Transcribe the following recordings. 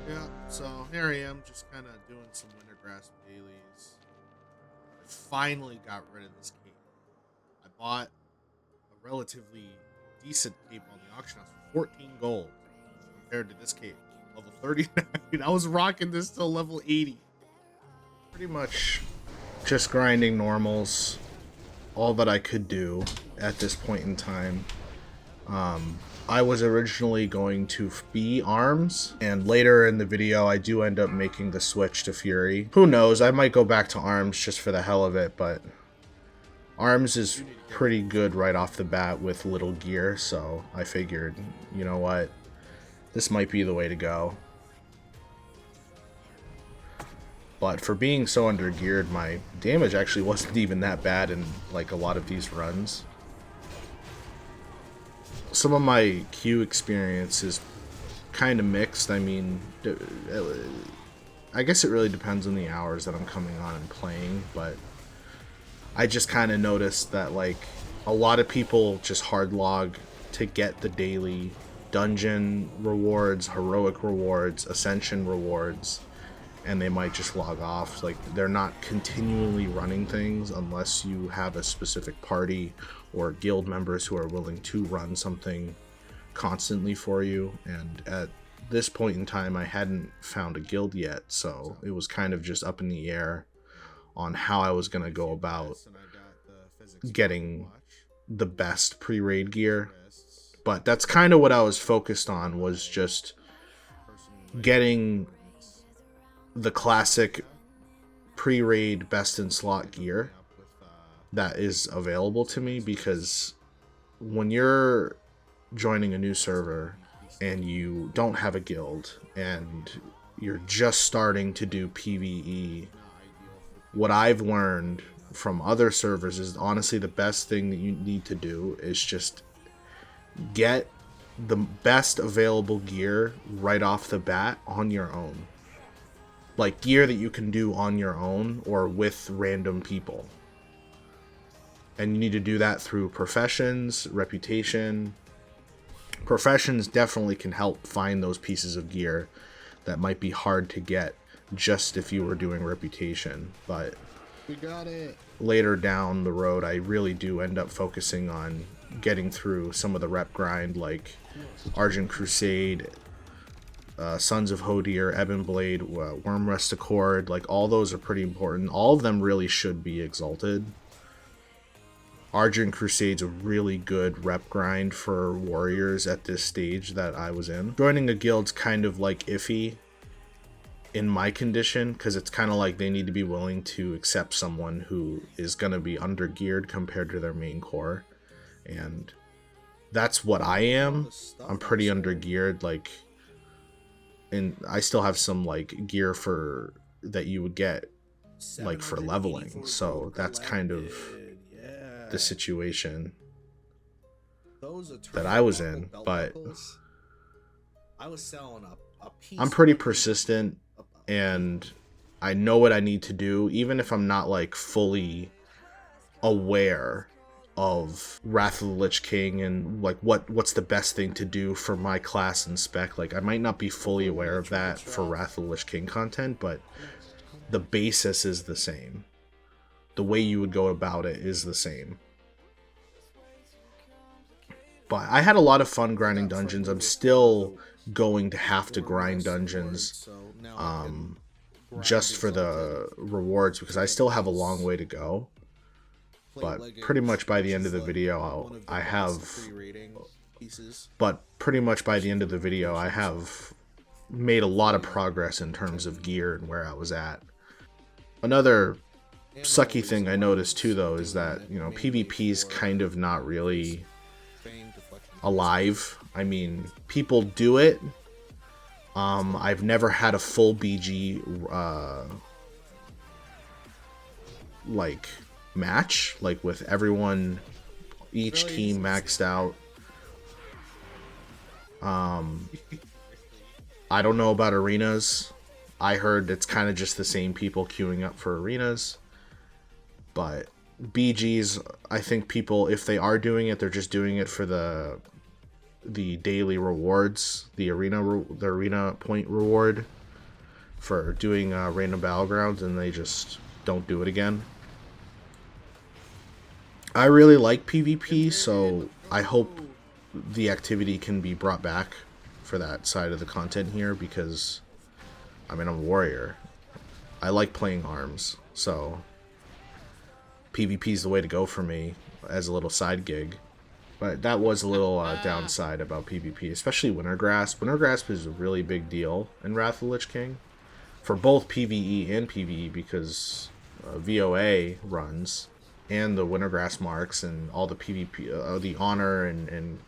Yeah, so here I am, just kind of doing some wintergrasp dailies. I finally got rid of this cape. I bought a relatively decent cape on the auction house for 14 gold compared to this cape, level 39. I was rocking this till level 80. Pretty much just grinding normals, all that I could do at this point in time. I was originally going to be arms, and later in the video I do end up making the switch to Fury. Who knows, I might go back to arms just for the hell of it, but arms is pretty good right off the bat with little gear, so I figured, you know what, this might be the way to go. But for being so undergeared, my damage actually wasn't even that bad in like a lot of these runs. Some of my queue experience is kind of mixed. I mean, I guess it really depends on the hours that I'm coming on and playing, but I just kind of noticed that like a lot of people just hard log to get the daily dungeon rewards, heroic rewards, ascension rewards, and they might just log off. Like, they're not continually running things unless you have a specific party or guild members who are willing to run something constantly for you. And at this point in time, I hadn't found a guild yet, so it was kind of just up in the air on how I was going to go about getting the best pre-raid gear. But that's kind of what I was focused on, was just getting the classic pre-raid best in slot gear that is available to me, because when you're joining a new server and you don't have a guild and you're just starting to do PvE, what I've learned from other servers is honestly the best thing that you need to do is just get the best available gear right off the bat on your own. Like gear that you can do on your own or with random people. And you need to do that through professions, reputation. Professions definitely can help find those pieces of gear that might be hard to get just if you were doing reputation. But we got it. Later down the road, I really do end up focusing on getting through some of the rep grind, like Argent Crusade, Sons of Hodir, Ebon Blade, Wormrest Accord. Like, all those are pretty important. All of them really should be exalted. Argent Crusade's a really good rep grind for warriors at this stage that I was in. Joining a guild's kind of like iffy in my condition, because it's kind of like they need to be willing to accept someone who is going to be undergeared compared to their main core. And that's what I am. I'm pretty undergeared, like, and I still have some like gear for that you would get like for leveling, so that's kind of the situation that I was in. But I'm pretty persistent and I know what I need to do, even if I'm not like fully aware of Wrath of the Lich King and like what's the best thing to do for my class and spec. Like, I might not be fully aware of that for Wrath of the Lich King content, but the basis is the same. The way you would go about it is the same. But I had a lot of fun grinding dungeons. I'm still going to have to grind dungeons just for the rewards, because I still have a long way to go. But pretty much by the end of the video, I have made a lot of progress in terms of gear and where I was at. Another sucky thing I noticed too, though, is that, you know, PvP's kind of not really alive. I mean, people do it. I've never had a full BG like match, like with everyone, each team maxed out. I don't know about arenas. I heard it's kind of just the same people queuing up for arenas. But BGs, I think people, if they are doing it, they're just doing it for the the daily rewards, the arena point reward for doing random battlegrounds, and they just don't do it again. I really like PvP, so I hope the activity can be brought back for that side of the content here, because I mean, I'm a warrior. I like playing arms, so PvP is the way to go for me as a little side gig. But that was a little downside about PvP, especially wintergrasp. Wintergrasp is a really big deal in Wrath of the Lich King for both PvE and PvE, because VOA runs and the wintergrasp marks and all the PvP, the honor and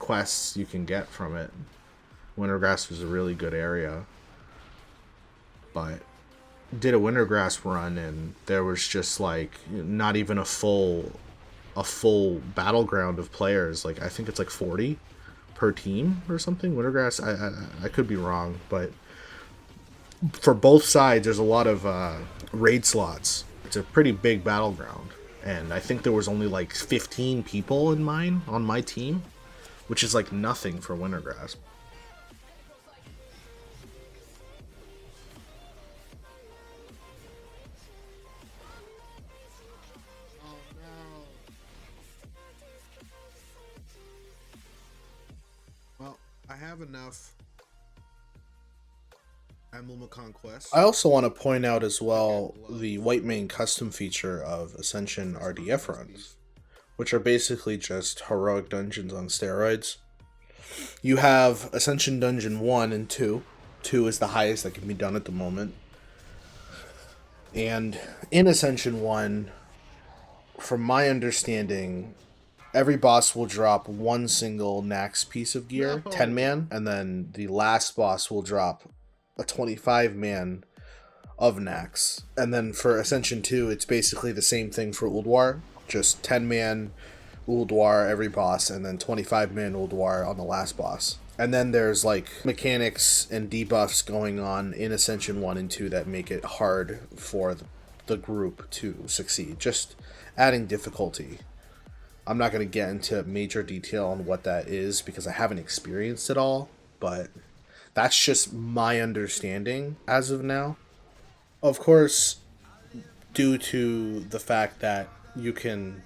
quests you can get from it. Wintergrasp is a really good area. But did a wintergrasp run, and there was just like not even a full battleground of players. Like I think it's like 40 per team or something. Wintergrasp, I could be wrong, but for both sides there's a lot of raid slots. It's a pretty big battleground, and I think there was only like 15 people on my team, which is like nothing for wintergrasp. Well, I have enough Emblem of Conquest. I also want to point out as well the Whitemane custom feature of Ascension RDF runs, which are basically just heroic dungeons on steroids. You have Ascension Dungeon 1 and 2. 2 is the highest that can be done at the moment. And in Ascension 1, from my understanding, every boss will drop one single Nax piece of gear, 10-man, and then the last boss will drop a 25-man of Nax. And then for Ascension 2, it's basically the same thing for Ulduar, just 10-man Ulduar every boss, and then 25-man Ulduar on the last boss. And then there's like mechanics and debuffs going on in Ascension 1 and 2 that make it hard for the group to succeed, just adding difficulty. I'm not going to get into major detail on what that is because I haven't experienced it all, but that's just my understanding as of now. Of course, due to the fact that you can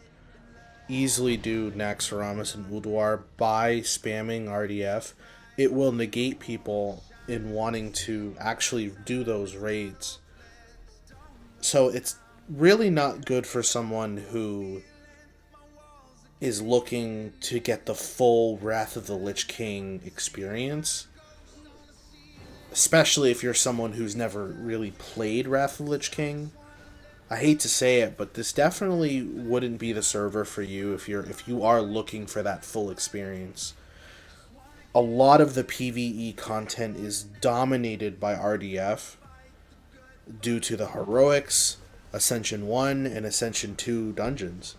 easily do Naxxramas and Ulduar by spamming RDF, it will negate people in wanting to actually do those raids. So it's really not good for someone who is looking to get the full Wrath of the Lich King experience. Especially if you're someone who's never really played Wrath of the Lich King. I hate to say it, but this definitely wouldn't be the server for you if you are looking for that full experience. A lot of the PvE content is dominated by RDF due to the heroics, Ascension 1 and Ascension 2 dungeons.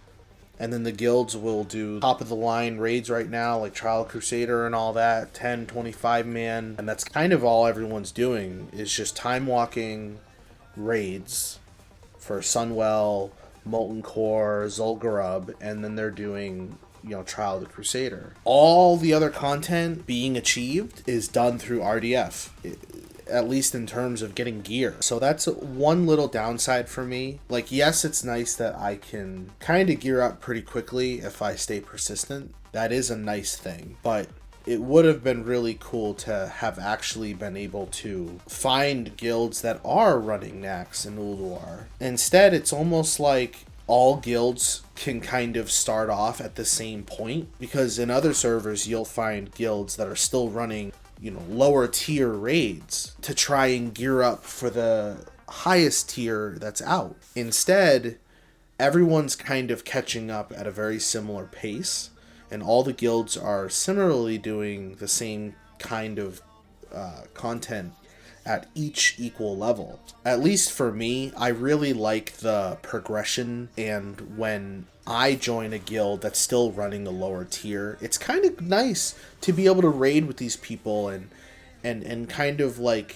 And then the guilds will do top-of-the-line raids right now, like Trial Crusader and all that, 10, 25-man. And that's kind of all everyone's doing, is just time-walking raids for Sunwell, Molten Core, Zul'Gurub, and then they're doing, Trial of the Crusader. All the other content being achieved is done through RDF. At least in terms of getting gear. So that's one little downside for me. Like, yes, it's nice that I can kind of gear up pretty quickly if I stay persistent. That is a nice thing. But it would have been really cool to have actually been able to find guilds that are running Nax and Ulduar. Instead, it's almost like all guilds can kind of start off at the same point. Because in other servers, you'll find guilds that are still running lower tier raids to try and gear up for the highest tier that's out. Instead, everyone's kind of catching up at a very similar pace, and all the guilds are similarly doing the same kind of content at each equal level. At least for me, I really like the progression, and when I join a guild that's still running a lower tier, it's kind of nice to be able to raid with these people and kind of like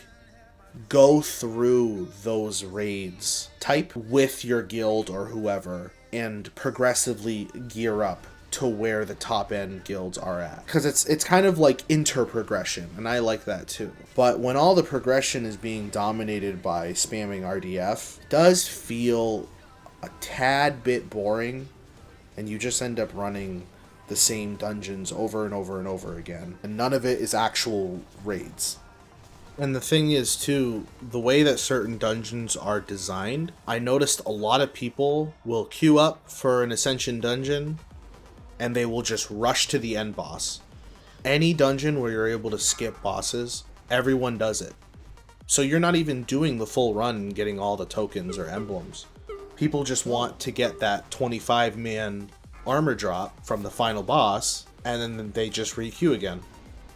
go through those raids type with your guild or whoever and progressively gear up to where the top end guilds are at, because it's kind of like inter-progression, and I like that too. But when all the progression is being dominated by spamming RDF, it does feel a tad bit boring, and you just end up running the same dungeons over and over and over again, and none of it is actual raids. And the thing is too, the way that certain dungeons are designed, I noticed a lot of people will queue up for an Ascension dungeon and they will just rush to the end boss. Any dungeon where you're able to skip bosses, everyone does it. So you're not even doing the full run and getting all the tokens or emblems. People just want to get that 25-man armor drop from the final boss, and then they just re-queue again.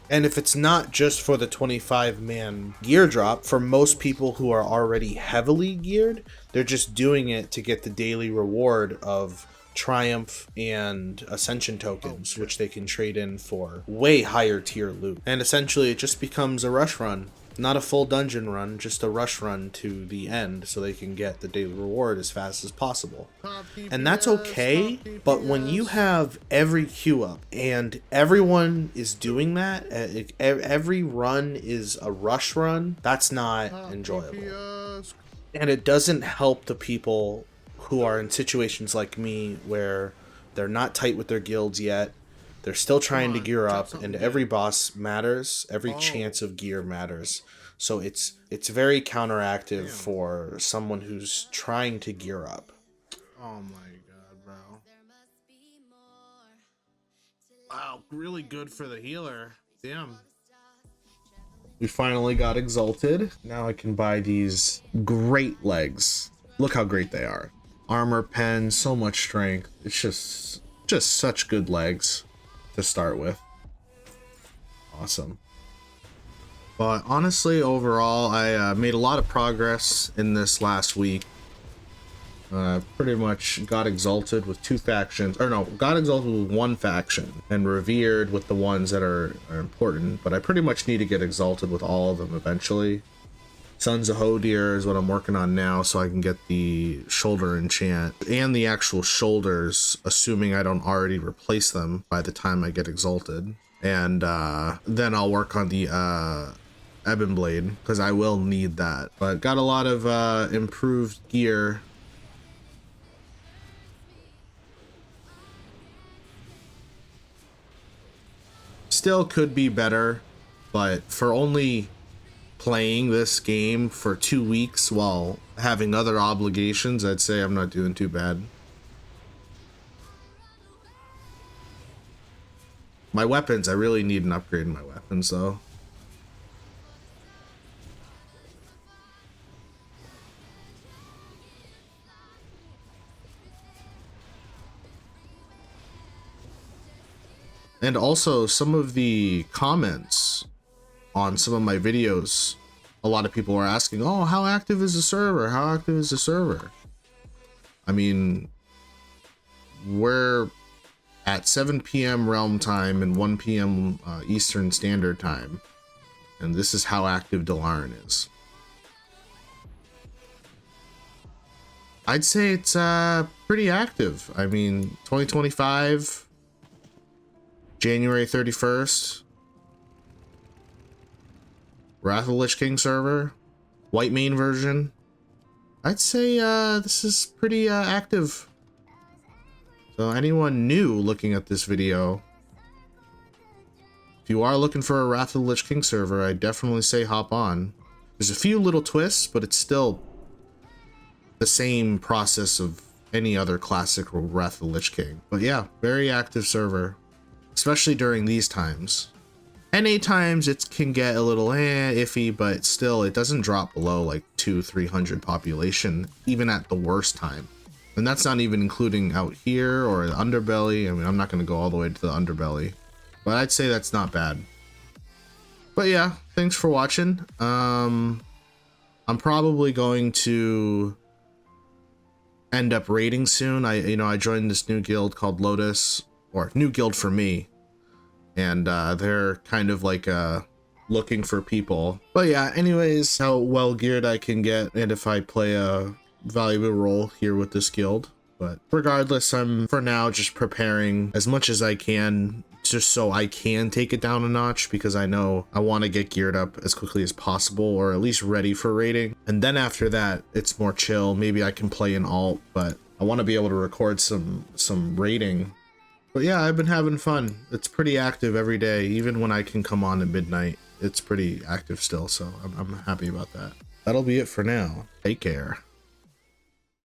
And if it's not just for the 25-man gear drop, for most people who are already heavily geared, they're just doing it to get the daily reward of Triumph and Ascension tokens, which they can trade in for way higher tier loot. And essentially it just becomes a rush run. Not a full dungeon run, just a rush run to the end so they can get the daily reward as fast as possible. And that's okay, but when you have every queue up and everyone is doing that, every run is a rush run, that's not enjoyable. And it doesn't help the people who are in situations like me where they're not tight with their guilds yet. They're still trying to gear up, and every boss matters. Every chance of gear matters. So it's very counteractive for someone who's trying to gear up. Oh my god, bro. Wow, really good for the healer. Damn. We finally got exalted. Now I can buy these great legs. Look how great they are. Armor pen, so much strength. It's just such good legs to start with. Awesome. But honestly, overall, I made a lot of progress in this last week. Pretty much got exalted with two factions, or no, got exalted with one faction and revered with the ones that are important, but I pretty much need to get exalted with all of them eventually. Sons of Hodir is what I'm working on now, so I can get the shoulder enchant and the actual shoulders, assuming I don't already replace them by the time I get exalted. And then I'll work on the Ebon Blade, because I will need that. But got a lot of improved gear. Still could be better, but for only playing this game for 2 weeks while having other obligations, I'd say I'm not doing too bad. My weapons, I really need an upgrade in my weapons though. And also some of the comments on some of my videos, a lot of people are asking, oh, how active is the server? How active is the server? I mean, we're at 7 p.m. Realm Time and 1 p.m. Eastern Standard Time. And this is how active Dalaran is. I'd say it's pretty active. I mean, 2025, January 31st. Wrath of the Lich King server, Whitemane version. I'd say this is pretty active. So anyone new looking at this video, if you are looking for a Wrath of the Lich King server, I definitely say hop on. There's a few little twists, but it's still the same process of any other classic Wrath of the Lich King. But yeah, very active server, especially during these times. NA times it can get a little iffy, but still it doesn't drop below like 200-300 population, even at the worst time. And that's not even including out here or the underbelly. I mean, I'm not going to go all the way to the underbelly, but I'd say that's not bad. But yeah, thanks for watching. I'm probably going to end up raiding soon. I joined this new guild called Lotus, or new guild for me. And they're kind of like looking for people. But yeah, anyways, how well geared I can get and if I play a valuable role here with this guild. But regardless, I'm for now just preparing as much as I can just so I can take it down a notch, because I know I want to get geared up as quickly as possible, or at least ready for raiding. And then after that, it's more chill. Maybe I can play an alt, but I want to be able to record some raiding. But yeah, I've been having fun. It's pretty active every day, even when I can come on at midnight. It's pretty active still, so I'm happy about that. That'll be it for now. Take care.